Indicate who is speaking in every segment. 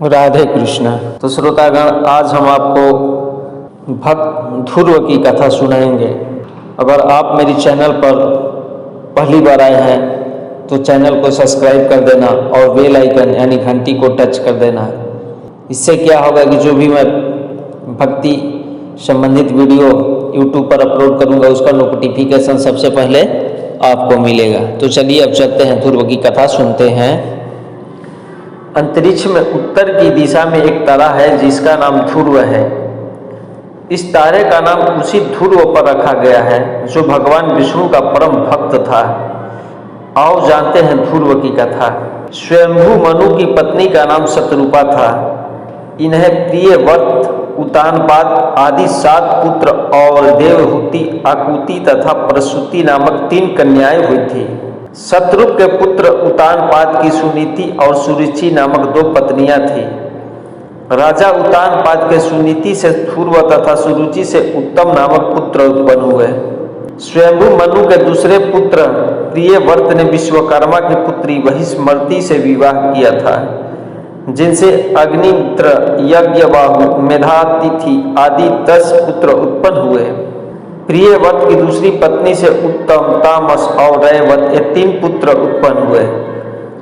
Speaker 1: राधे कृष्ण। तो श्रोतागण, आज हम आपको भक्त ध्रुव की कथा सुनाएंगे। अगर आप मेरी चैनल पर पहली बार आए हैं तो चैनल को सब्सक्राइब कर देना और बेल आइकन यानी घंटी को टच कर देना। इससे क्या होगा कि जो भी मैं भक्ति संबंधित वीडियो यूट्यूब पर अपलोड करूंगा उसका नोटिफिकेशन सबसे पहले आपको मिलेगा। तो चलिए अब चलते हैं, ध्रुव की कथा सुनते हैं। अंतरिक्ष में उत्तर की दिशा में एक तारा है जिसका नाम ध्रुव है। इस तारे का नाम उसी ध्रुव पर रखा गया है जो भगवान विष्णु का परम भक्त था। आओ जानते हैं ध्रुव की कथा। स्वयंभू मनु की पत्नी का नाम शतरूपा था। इन्हें प्रियव्रत, उतानपाद आदि 7 पुत्र और देवहूति, आकुति तथा प्रसूति नामक 3 कन्याएं हुई थी। शतरूप के पुत्र उतानपाद की सुनीति और सुरुचि नामक 2 पत्नियां थीं। राजा उतानपाद के सुनीति से ध्रुव तथा सुरुचि से उत्तम नामक पुत्र उत्पन्न हुए। स्वयंभू मनु के दूसरे पुत्र प्रियव्रत ने विश्वकर्मा की पुत्री बहिष्मती से विवाह किया था, जिनसे अग्निमित्र, यज्ञबाहु, मेधातिथि आदि 10 पुत्र उत्पन्न हुए। प्रियव्रत की दूसरी पत्नी से उत्तम, तामस और रयवत ये 3 पुत्र उत्पन्न हुए,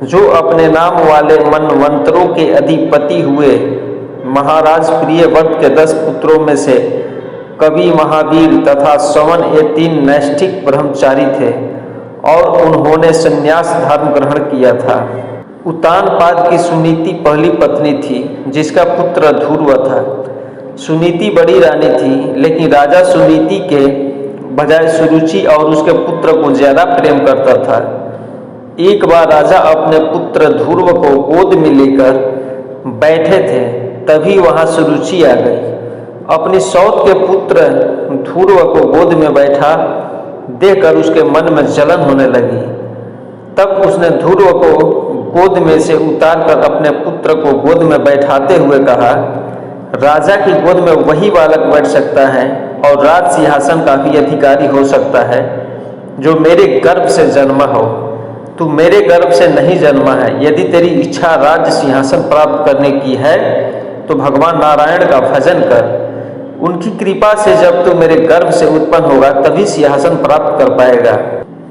Speaker 1: जो अपने नाम वाले मनवंतरों के अधिपति हुए। महाराज प्रियव्रत के 10 पुत्रों में से कवि, महावीर तथा सवन ये 3 नैष्ठिक ब्रह्मचारी थे और उन्होंने संन्यास धर्म ग्रहण किया था। उतानपाद की सुनीति पहली पत्नी थी जिसका पुत्र ध्रुव था। सुनीति बड़ी रानी थी, लेकिन राजा सुनीति के बजाय सुरुचि और उसके पुत्र को ज्यादा प्रेम करता था। एक बार राजा अपने पुत्र ध्रुव को गोद में लेकर बैठे थे, तभी वहां सुरुचि आ गई। अपनी सौत के पुत्र ध्रुव को गोद में बैठा देखकर उसके मन में जलन होने लगी। तब उसने ध्रुव को गोद में से उतारकर अपने पुत्र को गोद में बैठाते हुए कहा, राजा की गोद में वही बालक बैठ सकता है और राज सिंहासन का भी अधिकारी हो सकता है जो मेरे गर्भ से जन्मा हो। तू मेरे गर्भ से नहीं जन्मा है। यदि तेरी इच्छा राज सिंहासन प्राप्त करने की है तो भगवान नारायण का भजन कर। उनकी कृपा से जब तू मेरे गर्भ से उत्पन्न होगा तभी सिंहासन प्राप्त कर पाएगा।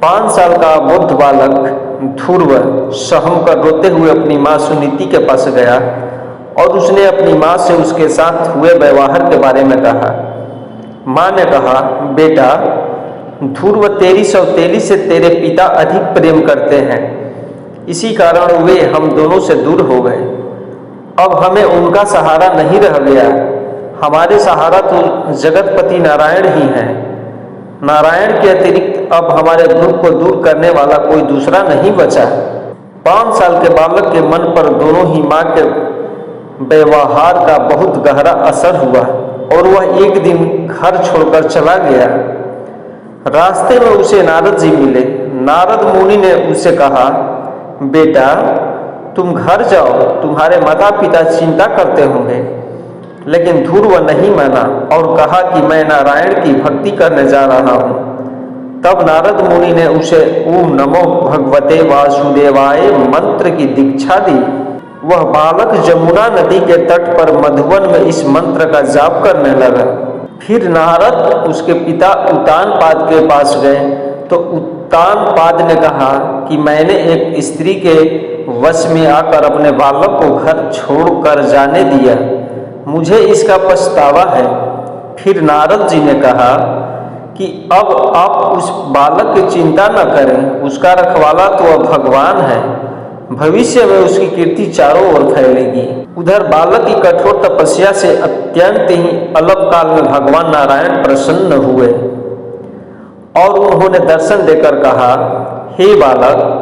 Speaker 1: 5 साल का बुद्ध बालक ध्रुव सहम कर रोते हुए अपनी माँ सुनीति के पास गया और उसने अपनी माँ से उसके साथ हुए व्यवहार के बारे में कहा। माँ ने कहा, बेटा, ध्रुव तेरी सौतेली से तेरे पिता अधिक प्रेम करते हैं, इसी कारण वे हम दोनों से दूर हो गए। अब हमें उनका सहारा नहीं रह गया। हमारे सहारा तो जगतपति नारायण ही हैं। नारायण के अतिरिक्त अब हमारे दुख को दूर करने वाला कोई दूसरा नहीं बचा। 5 साल के बालक के मन पर दोनों ही माँ के व्यवहार का बहुत गहरा असर हुआ और वह एक दिन घर छोड़कर चला गया। रास्ते में उसे नारद जी मिले। नारद मुनि ने उसे कहा, बेटा, तुम घर जाओ, तुम्हारे माता पिता चिंता करते होंगे। लेकिन ध्रुव नहीं माना और कहा कि मैं नारायण की भक्ति करने जा रहा हूँ। तब नारद मुनि ने उसे ओम नमो भगवते वासुदेवाय मंत्र की दीक्षा दी। वह बालक जमुना नदी के तट पर मधुवन में इस मंत्र का जाप करने लगा। फिर नारद उसके पिता उतानपाद के पास गए तो उतानपाद ने कहा कि मैंने एक स्त्री के वश में आकर अपने बालक को घर छोड़कर जाने दिया, मुझे इसका पछतावा है। फिर नारद जी ने कहा कि अब आप उस बालक की चिंता न करें, उसका रखवाला तो अब भगवान है। भविष्य में उसकी कीर्ति चारों ओर फैलेगी। उधर बालक की कठोर तपस्या से अत्यंत ही अल्प काल में भगवान नारायण प्रसन्न हुए और उन्होंने दर्शन देकर कहा, हे बालक,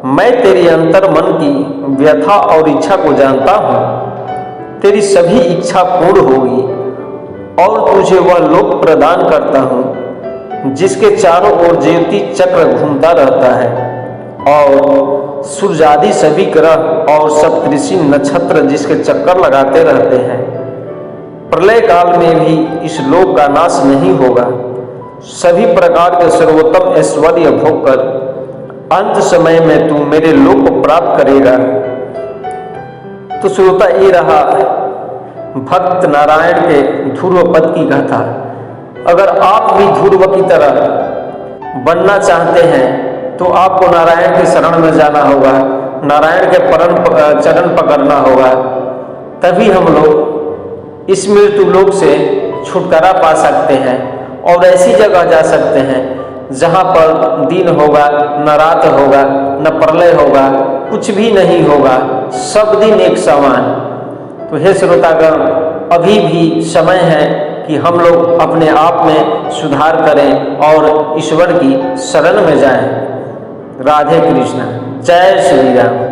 Speaker 1: मैं तेरी अंतर मन की व्यथा और इच्छा को जानता हूँ। तेरी सभी इच्छा पूर्ण होगी और तुझे वह लोक प्रदान करता हूँ जिसके चारों ओर ज्योति चक्र घूमता रहता है और सूर्यादि सभी ग्रह और सप्तऋषि नक्षत्र जिसके चक्कर लगाते रहते हैं। प्रलय काल में भी इस लोक का नाश नहीं होगा। सभी प्रकार के सर्वोत्तम ऐश्वर्य भोग कर अंत समय में तू मेरे लोक को प्राप्त करेगा। तो श्रोता, ये रहा भक्त नारायण के ध्रुव पद की गाथा। अगर आप भी ध्रुव की तरह बनना चाहते हैं तो आपको नारायण के शरण में जाना होगा, नारायण के चरण पकड़ना होगा, तभी हम लोग इस मृत्यु लोक से छुटकारा पा सकते हैं और ऐसी जगह जा सकते हैं जहाँ पर दिन होगा, न रात होगा, न प्रलय होगा, कुछ भी नहीं होगा, सब दिन एक समान। तो हे श्रोतागण, अभी भी समय है कि हम लोग अपने आप में सुधार करें और ईश्वर की शरण में जाएं। राधे कृष्ण, जय श्री राम।